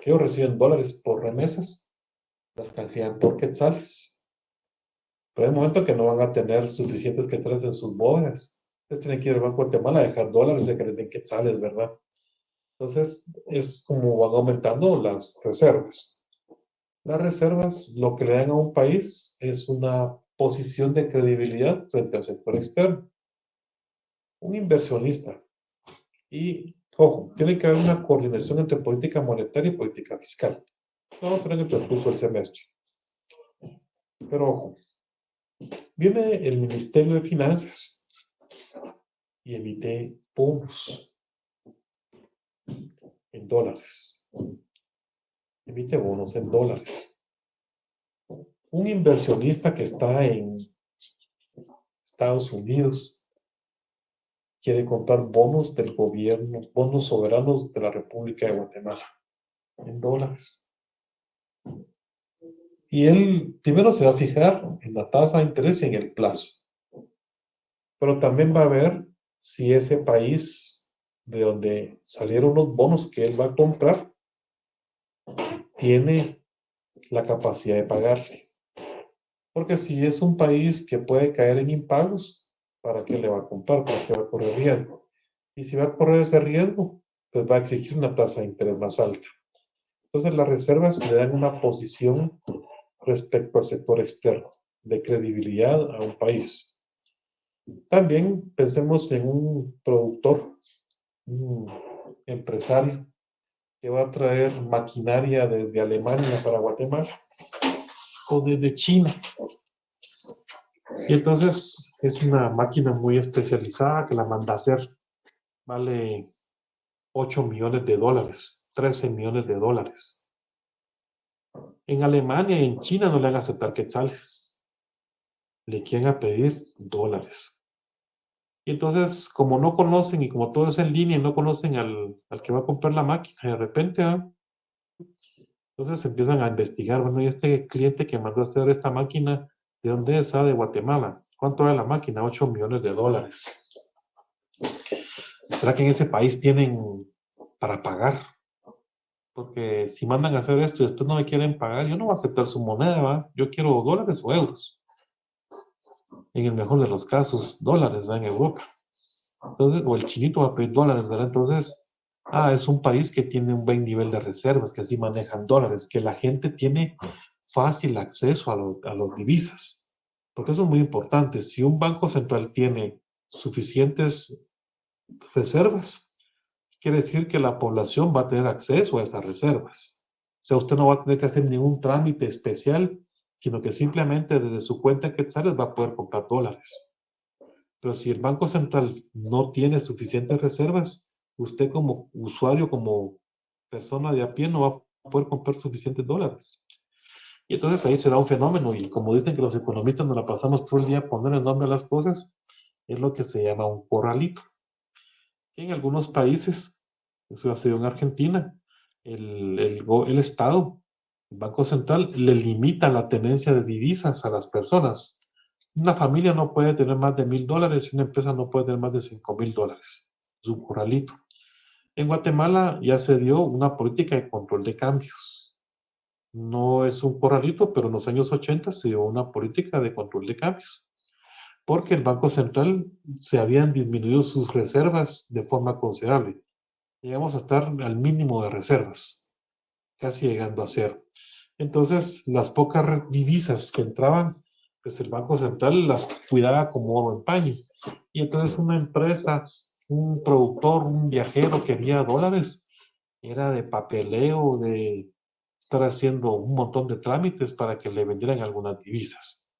que ellos reciben dólares por remesas, las canjean por quetzales. Pero hay un momento que no van a tener suficientes quetzales en sus bóvedas. Entonces tienen que ir al Banco de Guatemala a dejar dólares de que les den quetzales, ¿verdad? Entonces es como van aumentando las reservas. Las reservas lo que le dan a un país es una posición de credibilidad frente al sector externo. Un inversionista. Y, ojo, tiene que haber una coordinación entre política monetaria y política fiscal. Vamos a ver en el transcurso del semestre. Pero, ojo, viene el Ministerio de Finanzas y emite bonos en dólares. Emite bonos en dólares. Un inversionista que está en Estados Unidos quiere comprar bonos del gobierno, bonos soberanos de la República de Guatemala, en dólares. Y él primero se va a fijar en la tasa de interés y en el plazo. Pero también va a ver si ese país de donde salieron los bonos que él va a comprar tiene la capacidad de pagarle. Porque si es un país que puede caer en impagos, ¿para qué le va a comprar? ¿Para qué va a correr riesgo? Y si va a correr ese riesgo, pues va a exigir una tasa de interés más alta. Entonces las reservas le dan una posición respecto al sector externo, de credibilidad a un país. También pensemos en un productor, un empresario que va a traer maquinaria desde Alemania para Guatemala o desde China. Y entonces es una máquina muy especializada que la manda a hacer. Vale 8 millones de dólares, 13 millones de dólares. En Alemania y en China no le van a aceptar quetzales. Le quieren a pedir dólares. Y entonces, como no conocen y como todo es en línea y no conocen al que va a comprar la máquina, de repente Entonces empiezan a investigar, bueno, y este cliente que mandó a hacer esta máquina, ¿de dónde es? Ah, de Guatemala. ¿Cuánto vale la máquina? $8 millones. ¿Será que en ese país tienen para pagar? Porque si mandan a hacer esto y después no me quieren pagar, yo no voy a aceptar su moneda, ¿va? Yo quiero dólares o euros. En el mejor de los casos, dólares, ¿va? En Europa. Entonces, o el chinito va a pedir dólares, ¿verdad? Entonces, es un país que tiene un buen nivel de reservas, que así manejan dólares, que la gente tiene fácil acceso a los divisas. Porque eso es muy importante. Si un banco central tiene suficientes reservas, quiere decir que la población va a tener acceso a esas reservas. O sea, usted no va a tener que hacer ningún trámite especial, sino que simplemente desde su cuenta en quetzales va a poder comprar dólares. Pero si el Banco Central no tiene suficientes reservas, usted como usuario, como persona de a pie, no va a poder comprar suficientes dólares. Y entonces ahí se da un fenómeno, y como dicen que los economistas nos la pasamos todo el día a poner el nombre a las cosas, es lo que se llama un corralito. En algunos países, eso ha sido en Argentina, el Estado, el Banco Central, le limita la tenencia de divisas a las personas. Una familia no puede tener más de $1,000 y una empresa no puede tener más de $5,000. Es un corralito. En Guatemala ya se dio una política de control de cambios. No es un corralito, pero en los años 80 se dio una política de control de cambios, porque el Banco Central se habían disminuido sus reservas de forma considerable. Llegamos a estar al mínimo de reservas, casi llegando a cero. Entonces, las pocas divisas que entraban, pues el Banco Central las cuidaba como oro en paño. Y entonces una empresa, un productor, un viajero que quería dólares, era de papeleo, de estar haciendo un montón de trámites para que le vendieran algunas divisas.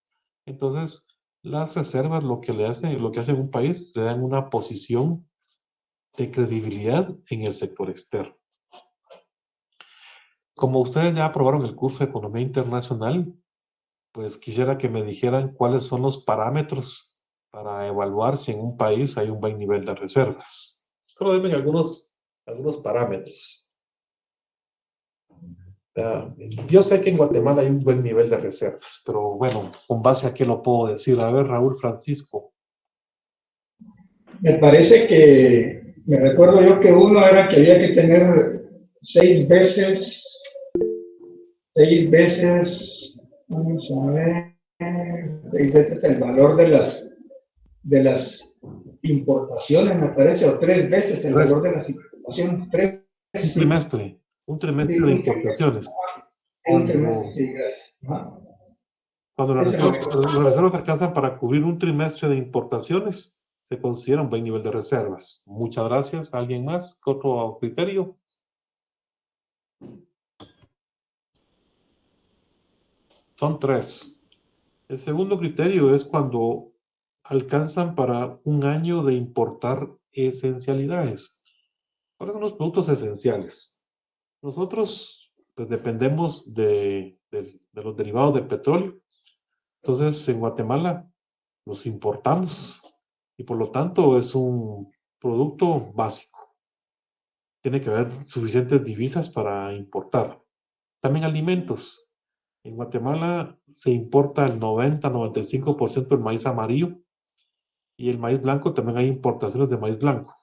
Entonces, las reservas lo que hace un país, le dan una posición de credibilidad en el sector externo. Como ustedes ya aprobaron el curso de Economía Internacional, pues quisiera que me dijeran cuáles son los parámetros para evaluar si en un país hay un buen nivel de reservas. Solo denme algunos parámetros. Yo sé que en Guatemala hay un buen nivel de reservas, pero bueno, ¿con base a qué lo puedo decir? A ver, Raúl Francisco. Me parece que, me recuerdo yo que uno era que había que tener 6 veces, vamos a ver, 6 veces el valor de las importaciones, me parece, o 3 veces el valor de las importaciones. Un trimestre de importaciones. Un trimestre, sí, gracias. Cuando las reservas alcanzan para cubrir un trimestre de importaciones, se considera un buen nivel de reservas. Muchas gracias. ¿Alguien más? ¿Otro criterio? Son 3. El segundo criterio es cuando alcanzan para un año de importar esencialidades. ¿Cuáles son los productos esenciales? Nosotros pues, dependemos de los derivados del petróleo. Entonces, en Guatemala los importamos y por lo tanto es un producto básico. Tiene que haber suficientes divisas para importar. También alimentos. En Guatemala se importa el 90-95% del maíz amarillo y el maíz blanco también hay importaciones de maíz blanco.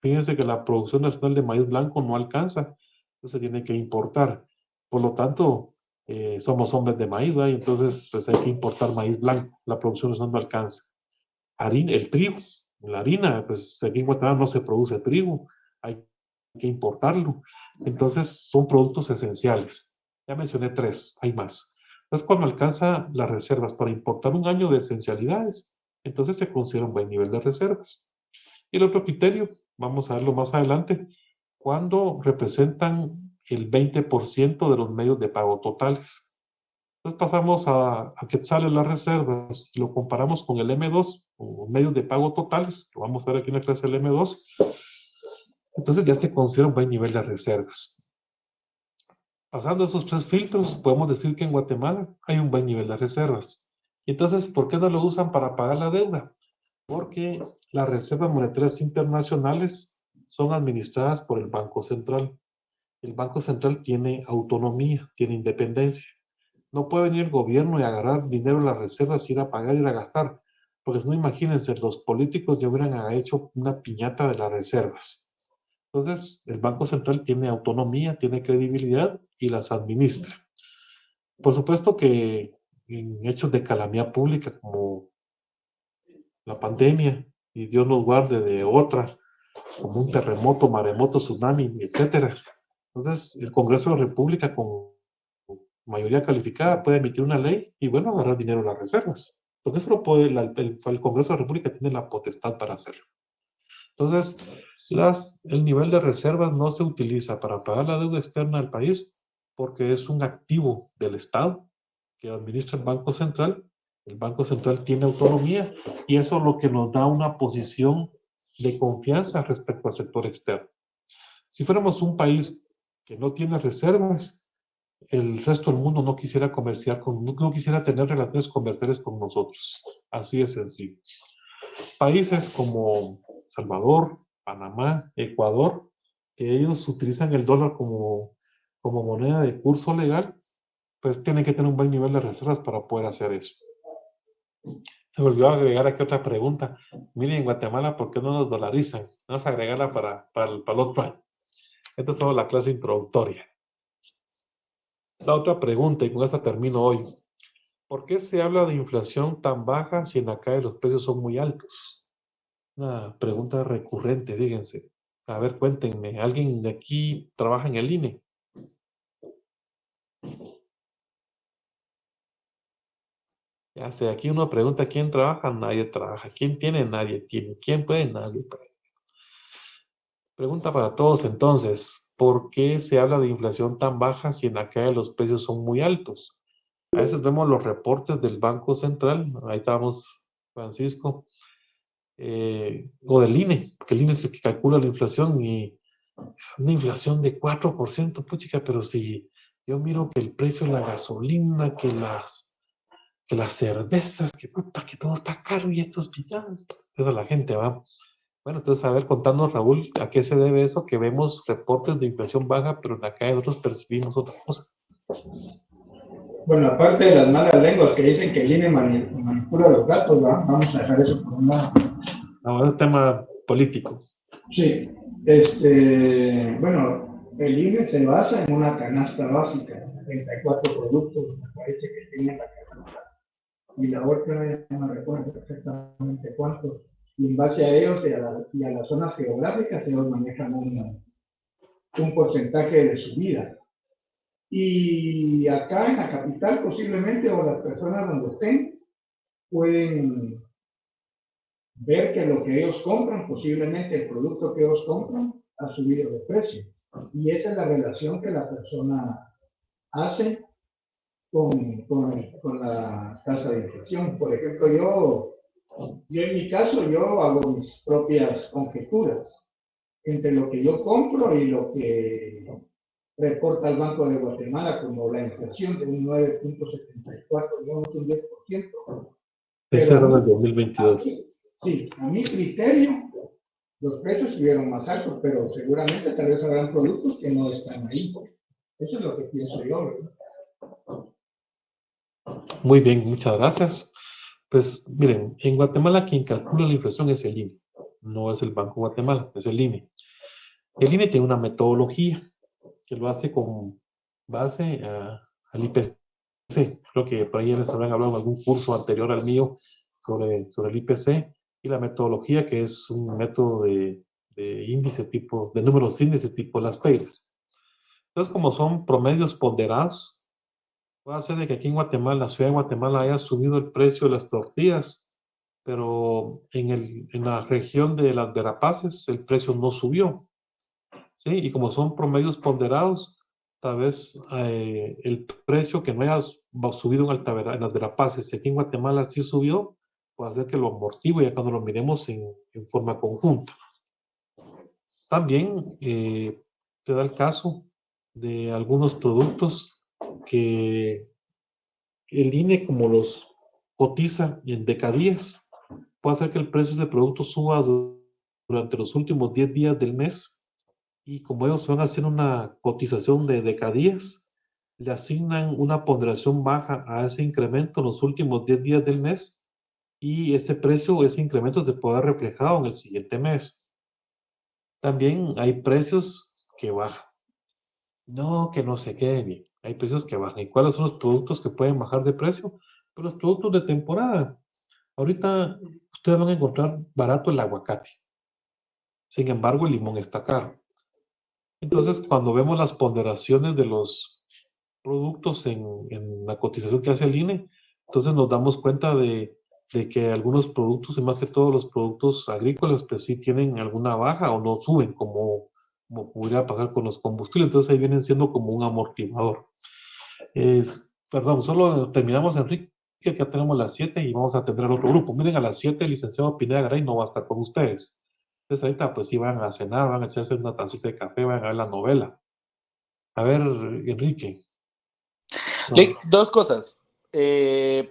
Fíjense que la producción nacional de maíz blanco no alcanza, entonces tiene que importar. Por lo tanto, somos hombres de maíz, ¿verdad? Y entonces pues hay que importar maíz blanco. La producción nacional no alcanza. El trigo, la harina, pues aquí en Guatemala no se produce trigo, hay que importarlo. Entonces son productos esenciales. Ya mencioné 3, hay más. Entonces cuando alcanza las reservas para importar un año de esencialidades, entonces se considera un buen nivel de reservas. Y el otro criterio, vamos a verlo más adelante, cuando representan el 20% de los medios de pago totales. Entonces pasamos a quetzales las reservas y lo comparamos con el M2, o medios de pago totales, lo vamos a ver aquí en la clase del M2. Entonces ya se considera un buen nivel de reservas. Pasando esos 3 filtros, podemos decir que en Guatemala hay un buen nivel de reservas. Entonces, ¿por qué no lo usan para pagar la deuda? Porque las reservas monetarias internacionales son administradas por el Banco Central. el Banco Central tiene autonomía, tiene independencia. No puede venir el gobierno y agarrar dinero de las reservas, ir a pagar, ir a gastar. Porque si no, imagínense, los políticos ya hubieran hecho una piñata de las reservas. Entonces, el Banco Central tiene autonomía, tiene credibilidad y las administra. Por supuesto que en hechos de calamidad pública como la pandemia, y Dios nos guarde de otra, como un terremoto, maremoto, tsunami, etcétera. Entonces, el Congreso de la República con mayoría calificada puede emitir una ley y, bueno, agarrar dinero de las reservas. Porque eso lo puede, el Congreso de la República tiene la potestad para hacerlo. Entonces, el nivel de reservas no se utiliza para pagar la deuda externa del país porque es un activo del Estado que administra el Banco Central. El Banco Central tiene autonomía y eso es lo que nos da una posición de confianza respecto al sector externo. Si fuéramos un país que no tiene reservas, el resto del mundo no quisiera no quisiera tener relaciones comerciales con nosotros. Así de sencillo. Países como Salvador, Panamá, Ecuador, que ellos utilizan el dólar como moneda de curso legal, pues tienen que tener un buen nivel de reservas para poder hacer eso. Se volvió a agregar aquí otra pregunta. Miren, en Guatemala, ¿por qué no nos dolarizan? Vamos a agregarla para el otro año. Esta es solo la clase introductoria. La otra pregunta, y con esta termino hoy. ¿Por qué se habla de inflación tan baja si en acá los precios son muy altos? Una pregunta recurrente, fíjense. A ver, cuéntenme, ¿alguien de aquí trabaja en el INE? Ya sé, aquí uno pregunta quién trabaja, nadie trabaja. ¿Quién tiene? Nadie tiene. ¿Quién puede? Nadie puede. Pregunta para todos entonces, ¿por qué se habla de inflación tan baja si en acá los precios son muy altos? A veces vemos los reportes del Banco Central, ahí estamos, Francisco, o del INE, porque el INE es el que calcula la inflación y una inflación de 4%, puchica, pero si yo miro que el precio de la gasolina, que las cervezas, que puta, que todo está caro y estos pisados, pero la gente va. Bueno, entonces, a ver, contanos, Raúl, ¿a qué se debe eso? Que vemos reportes de inflación baja, pero en acá nosotros percibimos otra cosa. Bueno, aparte de las malas lenguas que dicen que el INE manipula los datos, vamos a dejar eso por un lado. Ahora el tema político. Sí, bueno, el INE se basa en una canasta básica, 34 productos, me parece que tiene la canasta. Y la otra, no me recuerdo exactamente cuántos. Y en base a ellos y a las zonas geográficas, ellos manejan un porcentaje de subida. Y acá en la capital posiblemente, o las personas donde estén, pueden ver que lo que ellos compran, posiblemente el producto que ellos compran, ha subido de precio. Y esa es la relación que la persona hace con la tasa de inflación. Por ejemplo, yo en mi caso, yo hago mis propias conjeturas entre lo que yo compro y lo que reporta el Banco de Guatemala como la inflación de un 9.74, digamos un 10%. Ese era el 2022. Sí, a mi criterio, los precios estuvieron más altos, pero seguramente tal vez habrán productos que no están ahí. Eso es lo que pienso yo, ¿verdad? Muy bien, muchas gracias. Pues miren, en Guatemala quien calcula la inflación es el INE, no es el Banco de Guatemala, es el INE. El INE tiene una metodología que lo hace con base al IPC. Creo que por ahí les habrán hablado en algún curso anterior al mío sobre el IPC y la metodología que es un método de índice tipo, de números índice tipo Las Peiras. Entonces, como son promedios ponderados, puede ser de que aquí en Guatemala, la ciudad de Guatemala, haya subido el precio de las tortillas, pero en la región de las Verapaces el precio no subió, ¿sí? Y como son promedios ponderados, tal vez el precio que no haya subido en las Verapaces y aquí en Guatemala sí subió, puede hacer que lo amortigue ya cuando lo miremos en forma conjunta. También se da el caso de algunos productos que el INE, como los cotiza en decadías, puede hacer que el precio de producto suba durante los últimos 10 días del mes y como ellos van a hacer una cotización de cada días, le asignan una ponderación baja a ese incremento en los últimos 10 días del mes y ese precio, ese incremento se puede ver reflejado en el siguiente mes. También hay precios que bajan. No, que no se quede bien. Hay precios que bajan. ¿Y cuáles son los productos que pueden bajar de precio? Pues los productos de temporada. Ahorita ustedes van a encontrar barato el aguacate. Sin embargo, el limón está caro. Entonces, cuando vemos las ponderaciones de los productos en la cotización que hace el INE, entonces nos damos cuenta de que algunos productos, y más que todos los productos agrícolas, pues sí tienen alguna baja o no suben como podría pasar con los combustibles. Entonces ahí vienen siendo como un amortiguador. Perdón, solo terminamos, Enrique, que ya tenemos las 7 y vamos a tener otro grupo. Miren, a las 7 el licenciado Pineda Garay no va a estar con ustedes. Entonces ahorita pues sí van a cenar, van a echarse una tacita de café, van a ver la novela. A ver, Enrique. Dos cosas.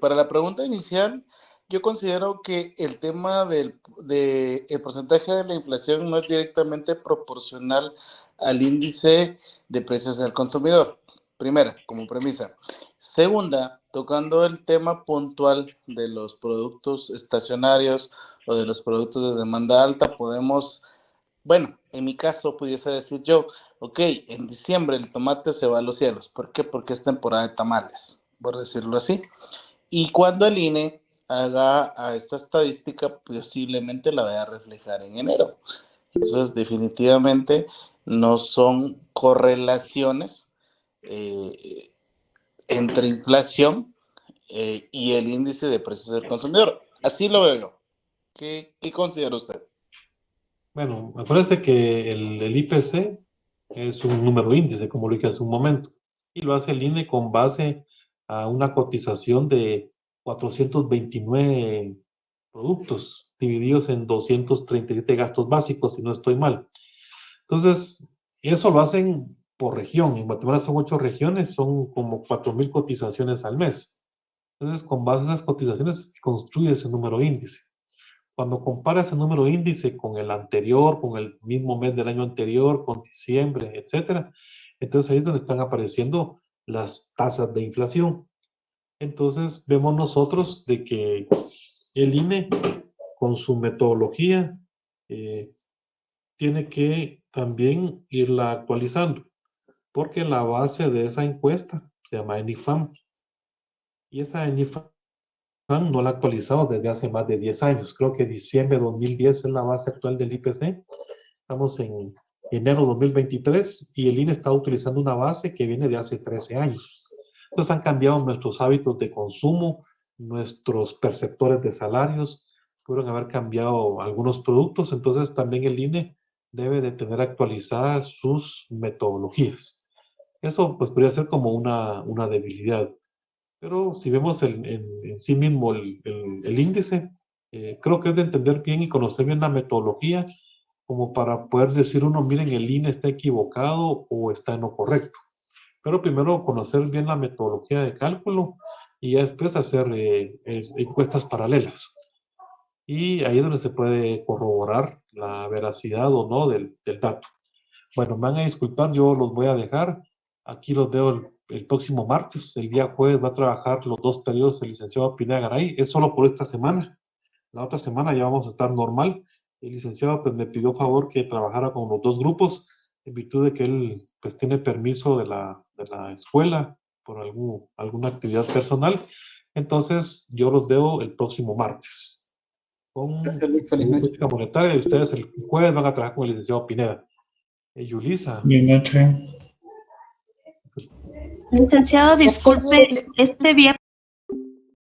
Para la pregunta inicial, yo considero que el tema del el porcentaje de la inflación no es directamente proporcional al índice de precios del consumidor. Primera, como premisa. Segunda, tocando el tema puntual de los productos estacionarios o de los productos de demanda alta, podemos, bueno, en mi caso pudiese decir yo, ok, en diciembre el tomate se va a los cielos. ¿Por qué? Porque es temporada de tamales, por decirlo así. Y cuando el INE haga a esta estadística, posiblemente la vaya a reflejar en enero. Entonces, definitivamente no son correlaciones entre inflación y el índice de precios del consumidor. Así lo veo yo. ¿Qué considera usted? Bueno, acuérdense que el IPC es un número índice, como lo dije hace un momento, y lo hace el INE con base a una cotización de 429 productos divididos en 237 gastos básicos, si no estoy mal. Entonces, eso lo hacen por región. En Guatemala son 8 regiones, son como 4,000 cotizaciones al mes. Entonces, con base a esas cotizaciones, se construye ese número índice. Cuando compara ese número índice con el anterior, con el mismo mes del año anterior, con diciembre, etcétera, entonces ahí es donde están apareciendo las tasas de inflación. Entonces vemos nosotros de que el INE, con su metodología, tiene que también irla actualizando, porque la base de esa encuesta se llama ENIFAM, y esa ENIFAM no la ha actualizado desde hace más de 10 años. Creo que diciembre de 2010 es la base actual del IPC. Estamos en enero de 2023 y el INE está utilizando una base que viene de hace 13 años. Entonces han cambiado nuestros hábitos de consumo, nuestros perceptores de salarios, pudieron haber cambiado algunos productos, entonces también el INE debe de tener actualizadas sus metodologías. Eso pues podría ser como una debilidad. Pero si vemos en sí mismo el índice, creo que es de entender bien y conocer bien la metodología como para poder decir uno, miren, el INE está equivocado o está en lo correcto. Pero primero conocer bien la metodología de cálculo y ya después hacer encuestas paralelas. Y ahí es donde se puede corroborar la veracidad o no del dato. Bueno, me van a disculpar, yo los voy a dejar. Aquí los veo el próximo martes. El día jueves va a trabajar los 2 periodos del licenciado Pineda Garay. Es solo por esta semana. La otra semana ya vamos a estar normal. El licenciado pues me pidió favor que trabajara con los 2 grupos en virtud de que él pues tiene permiso de la escuela por alguna actividad personal. Entonces yo los veo el próximo martes con política monetaria y ustedes el jueves van a trabajar con el licenciado Pineda. Yulisa. Buenas noches. Licenciado, disculpe, este viernes